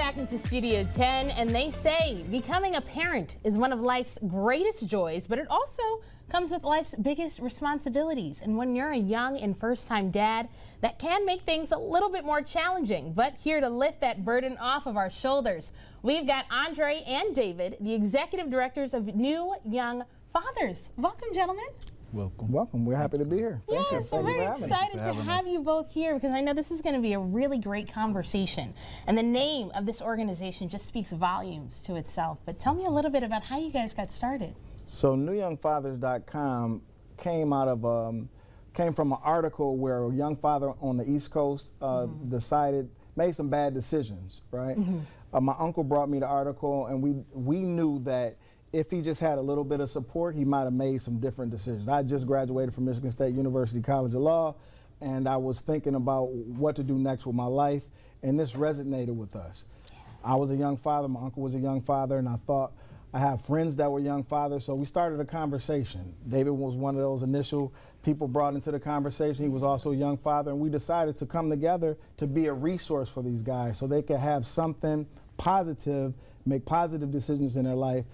back into Studio 10, and they say becoming a parent is one of life's greatest joys, but it also comes with life's biggest responsibilities. And when you're a young and first-time dad, that can make things a little bit more challenging. But here to lift that burden off of our shoulders, we've got Andre and David, the executive directors of New Young Fathers. Welcome, gentlemen. Welcome. Welcome. We're happy to be here. Yes, I'm very excited to have you both here because I know this is going to be a really great conversation. And the name of this organization just speaks volumes to itself. But tell me a little bit about how you guys got started. So newyoungfathers.com came out of came from an article where a young father on the East Coast made some bad decisions, right? My uncle brought me the article, and we knew that if he just had a little bit of support, he might have made some different decisions. I just graduated from Michigan State University College of Law, and I was thinking about what to do next with my life, and this resonated with us. I was a young father, my uncle was a young father, and I thought I have friends that were young fathers, so we started a conversation. David was one of those initial people brought into the conversation. He was also a young father, and we decided to come together to be a resource for these guys so they could have something positive, make positive decisions in their life,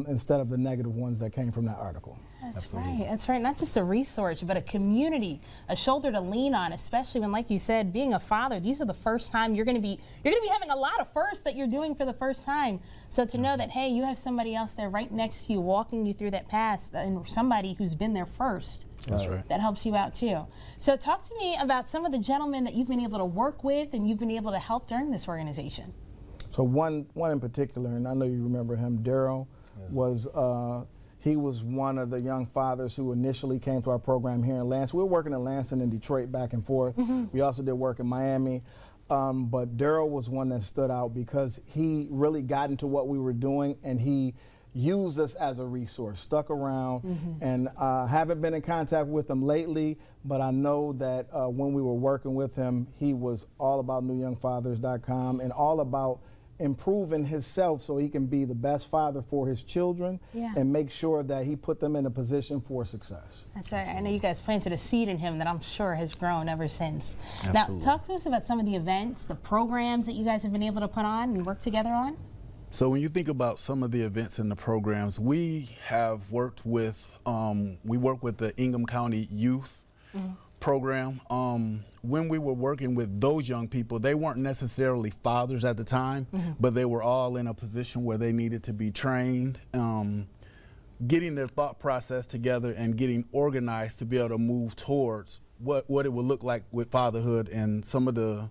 instead of the negative ones that came from that article. That's right. That's right. Not just a resource, but a community, a shoulder to lean on, especially when, like you said, being a father, these are the first time you're going to be having a lot of firsts that you're doing for the first time. So to know that, hey, you have somebody else there right next to you, walking you through that path, and somebody who's been there first. That's right. That helps you out too. So talk to me about some of the gentlemen that you've been able to work with and you've been able to help during this organization. So one in particular, and I know you remember him, Daryl, he was one of the young fathers who initially came to our program here in Lansing. We were working in Lansing and Detroit back and forth. We also did work in Miami. But Daryl was one that stood out because he really got into what we were doing, and he used us as a resource, stuck around, and haven't been in contact with him lately, but I know that when we were working with him, he was all about newyoungfathers.com and all about improving himself so he can be the best father for his children and make sure that he put them in a position for success. That's right. I know you guys planted a seed in him that I'm sure has grown ever since. Absolutely. Now, talk to us about some of the events, the programs that you guys have been able to put on and work together on. So when you think about some of the events and the programs, we have worked with, we work with the Ingham County Youth program. When we were working with those young people, they weren't necessarily fathers at the time, but they were all in a position where they needed to be trained, getting their thought process together and getting organized to be able to move towards what it would look like with fatherhood and some of the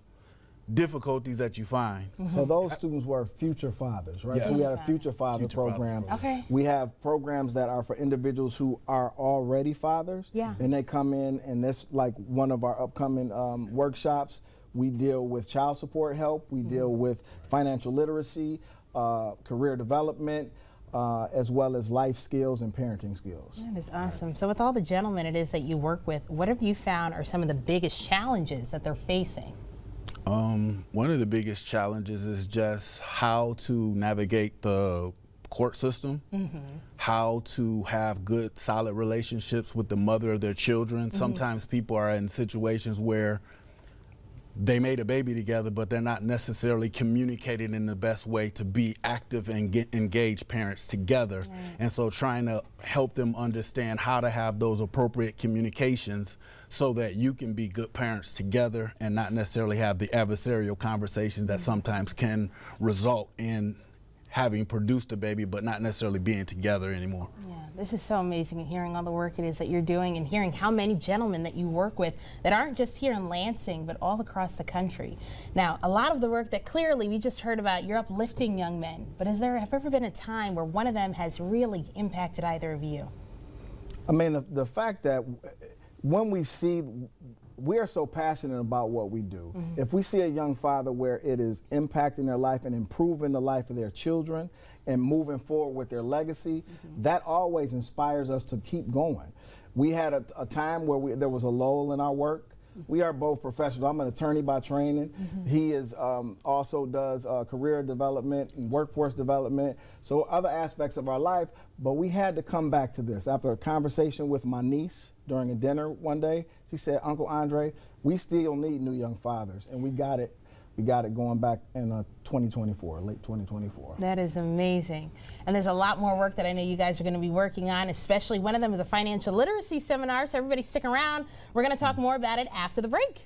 difficulties that you find. So those students were future fathers, right? Yes. So we had a future father program. Okay. We have programs that are for individuals who are already fathers. And they come in, and that's like one of our upcoming workshops. We deal with child support help. We deal with financial literacy, career development, as well as life skills and parenting skills. That is awesome. So with all the gentlemen it is that you work with, what have you found are some of the biggest challenges that they're facing? One of the biggest challenges is just how to navigate the court system, how to have good, solid relationships with the mother of their children. Sometimes people are in situations where they made a baby together, but they're not necessarily communicating in the best way to be active and engaged parents together. And so trying to help them understand how to have those appropriate communications so that you can be good parents together and not necessarily have the adversarial conversations that sometimes can result in having produced a baby but not necessarily being together anymore. Yeah, this is so amazing, hearing all the work it is that you're doing and hearing how many gentlemen that you work with that aren't just here in Lansing but all across the country. Now, a lot of the work that clearly we just heard about, you're uplifting young men, but have ever been a time where one of them has really impacted either of you? I mean, the fact that when we are so passionate about what we do. If we see a young father where it is impacting their life and improving the life of their children and moving forward with their legacy, that always inspires us to keep going. We had a time where there was a lull in our work. We are both professionals. I'm an attorney by training. He is also does career development and workforce development, so other aspects of our life. But we had to come back to this after a conversation with my niece during a dinner one day. She said, "Uncle Andre, we still need new young fathers, and we got we got it going back in 2024, late 2024. That is amazing. And there's a lot more work that I know you guys are going to be working on, especially one of them is a financial literacy seminar. So everybody stick around. We're going to talk more about it after the break.